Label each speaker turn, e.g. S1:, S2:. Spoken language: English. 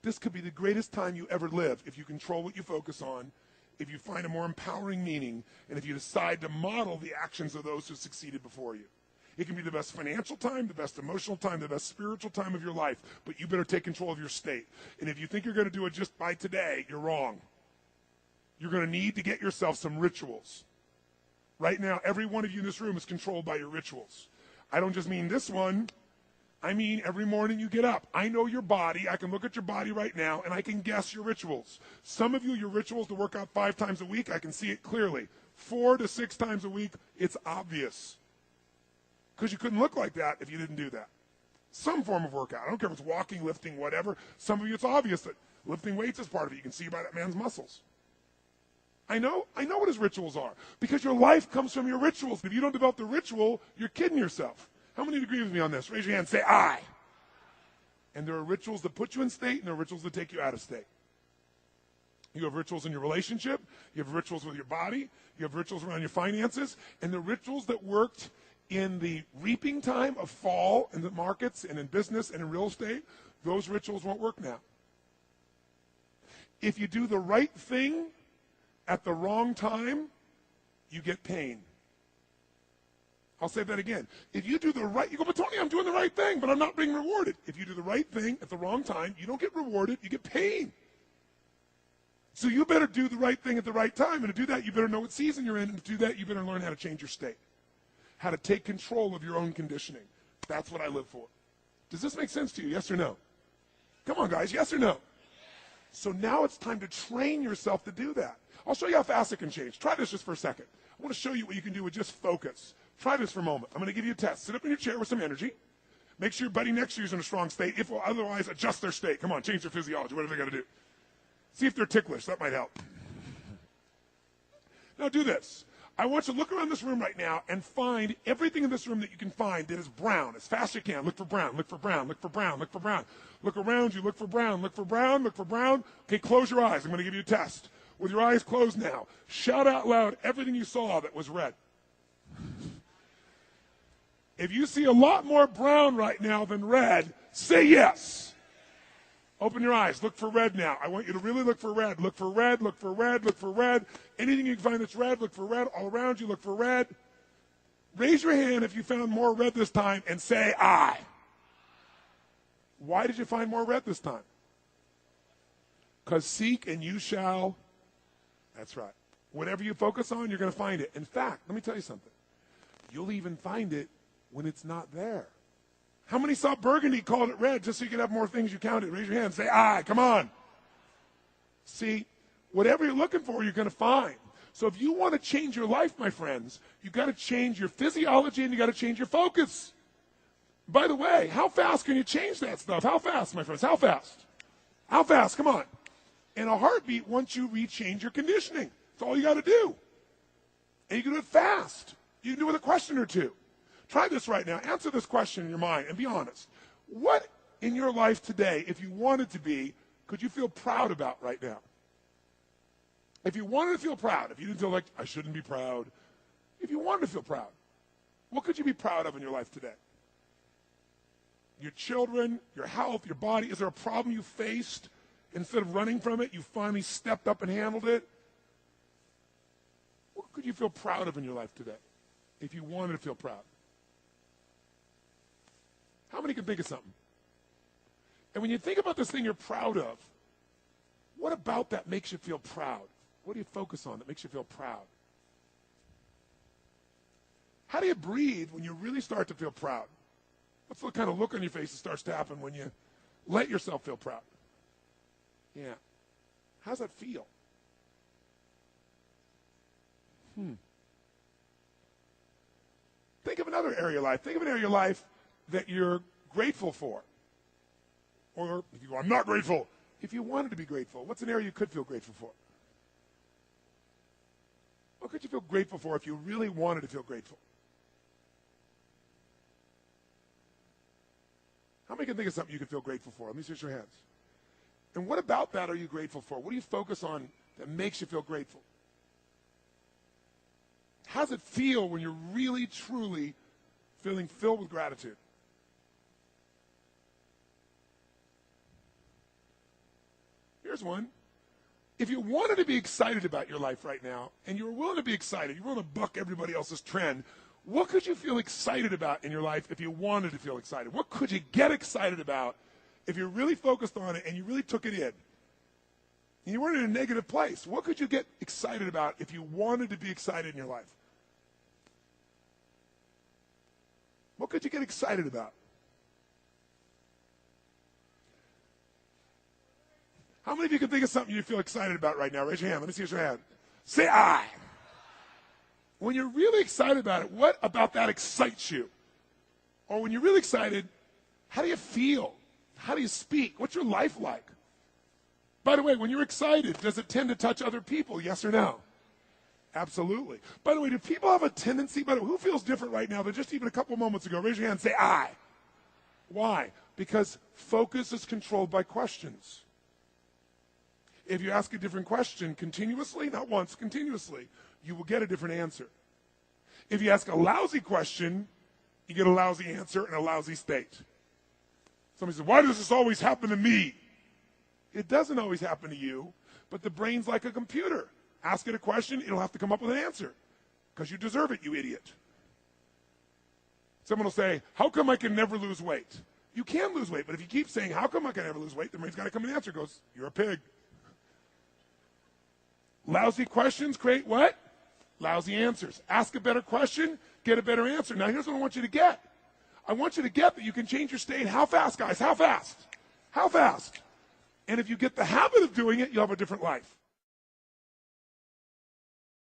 S1: this could be the greatest time you ever live if you control what you focus on, if you find a more empowering meaning, and if you decide to model the actions of those who succeeded before you. It can be the best financial time, the best emotional time, the best spiritual time of your life, but you better take control of your state. And if you think you're going to do it just by today, you're wrong. You're going to need to get yourself some rituals. Right now, every one of you in this room is controlled by your rituals. I don't just mean this one. I mean every morning you get up. I know your body. I can look at your body right now, and I can guess your rituals. Some of you, your rituals to work out 5 times a week, I can see it clearly. 4 to 6 times a week, it's obvious. Because you couldn't look like that if you didn't do that. Some form of workout. I don't care if it's walking, lifting, whatever. Some of you, it's obvious that lifting weights is part of it. You can see by that man's muscles. I know what his rituals are. Because your life comes from your rituals. If you don't develop the ritual, you're kidding yourself. How many agree with me on this? Raise your hand. Say, I. And there are rituals that put you in state, and there are rituals that take you out of state. You have rituals in your relationship. You have rituals with your body. You have rituals around your finances. And the rituals that worked in the reaping time of fall in the markets and in business and in real estate, those rituals won't work now. If you do the right thing at the wrong time, you get pain. I'll say that again. If you do the right, you go, but Tony, I'm doing the right thing, but I'm not being rewarded. If you do the right thing at the wrong time, you don't get rewarded, you get pain. So you better do the right thing at the right time. And to do that, you better know what season you're in. And to do that, you better learn how to change your state. How to take control of your own conditioning. That's what I live for. Does this make sense to you? Yes or no? Come on, guys. Yes or no? So now it's time to train yourself to do that. I'll show you how fast it can change. Try this just for a second. I want to show you what you can do with just focus. Try this for a moment. I'm going to give you a test. Sit up in your chair with some energy. Make sure your buddy next to you is in a strong state. If otherwise, adjust their state. Come on, change their physiology. Whatever they got to do. See if they're ticklish. That might help. Now do this. I want you to look around this room right now and find everything in this room that you can find that is brown. As fast as you can. Look for brown. Look for brown. Look for brown. Look for brown. Look around you. Look for brown. Look for brown. Look for brown. Okay, close your eyes. I'm going to give you a test. With your eyes closed now, shout out loud everything you saw that was red. If you see a lot more brown right now than red, say yes. Open your eyes. Look for red now. I want you to really look for red. Look for red. Look for red. Look for red. Anything you can find that's red, look for red. All around you, look for red. Raise your hand if you found more red this time and say I. Why did you find more red this time? Because seek and you shall. That's right. Whatever you focus on, you're going to find it. In fact, let me tell you something. You'll even find it when it's not there. How many saw burgundy, called it red, just so you could have more things you counted? Raise your hand. Say, I. Come on. See, whatever you're looking for, you're going to find. So if you want to change your life, my friends, you've got to change your physiology and you've got to change your focus. By the way, how fast can you change that stuff? How fast, my friends? How fast? How fast? Come on. In a heartbeat, once you rechange your conditioning. That's all you got to do. And you can do it fast. You can do it with a question or two. Try this right now. Answer this question in your mind and be honest. What in your life today, if you wanted to be, could you feel proud about right now? If you wanted to feel proud, if you didn't feel like, I shouldn't be proud, if you wanted to feel proud, what could you be proud of in your life today? Your children, your health, your body. Is there a problem you faced? Instead of running from it, you finally stepped up and handled it. What could you feel proud of in your life today if you wanted to feel proud? How many can think of something? And when you think about this thing you're proud of, what about that makes you feel proud? What do you focus on that makes you feel proud? How do you breathe when you really start to feel proud? What's the kind of look on your face that starts to happen when you let yourself feel proud? Yeah. How's that feel? Think of another area of life. Think of an area of your life that you're grateful for. Or if you go, I'm not grateful. If you wanted to be grateful, what's an area you could feel grateful for? What could you feel grateful for if you really wanted to feel grateful? How many can think of something you could feel grateful for? Let me see your hands. And what about that are you grateful for? What do you focus on that makes you feel grateful? How does it feel when you're really, truly feeling filled with gratitude? Here's one. If you wanted to be excited about your life right now, and you were willing to be excited, you're willing to buck everybody else's trend, what could you feel excited about in your life if you wanted to feel excited? What could you get excited about if you really focused on it and you really took it in? And you weren't in a negative place. What could you get excited about if you wanted to be excited in your life? What could you get excited about? How many of you can think of something you feel excited about right now? Raise your hand. Let me see your hand. Say I. When you're really excited about it, what about that excites you? Or when you're really excited, how do you feel? How do you speak? What's your life like? By the way, when you're excited, does it tend to touch other people? Yes or no? Absolutely. By the way, do people have a tendency, who feels different right now than just even a couple moments ago? Raise your hand and say I. Why? Because focus is controlled by questions. If you ask a different question continuously, not once, continuously, you will get a different answer. If you ask a lousy question, you get a lousy answer and a lousy state. Somebody says, why does this always happen to me? It doesn't always happen to you, but the brain's like a computer. Ask it a question, it'll have to come up with an answer because you deserve it, you idiot. Someone will say, how come I can never lose weight? You can lose weight, but if you keep saying, how come I can never lose weight, the brain's got to come with an answer. It goes, you're a pig. Lousy questions create what? Lousy answers. Ask a better question, get a better answer. Now, here's what I want you to get. I want you to get that you can change your state. How fast, guys? How fast? How fast? And if you get the habit of doing it, you'll have a different life.